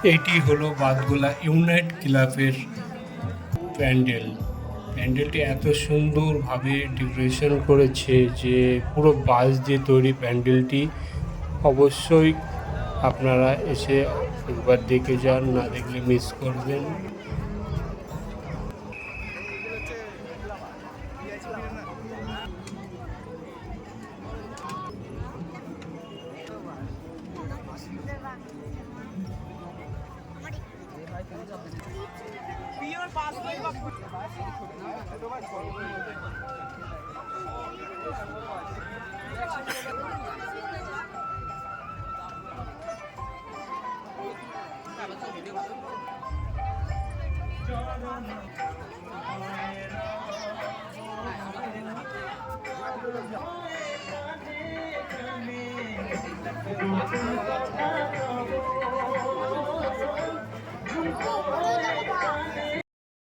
এটি হলো বাদগোলা ইউনাইট ক্লাবের প্যান্ডেল। প্যান্ডেলটি এত সুন্দরভাবে ডেকোরেশন করেছে যে পুরো বাঁশ দিয়ে তৈরি প্যান্ডেলটি। অবশ্যই আপনারা এসে একবার দেখে যান, না দেখলে মিস করবেন।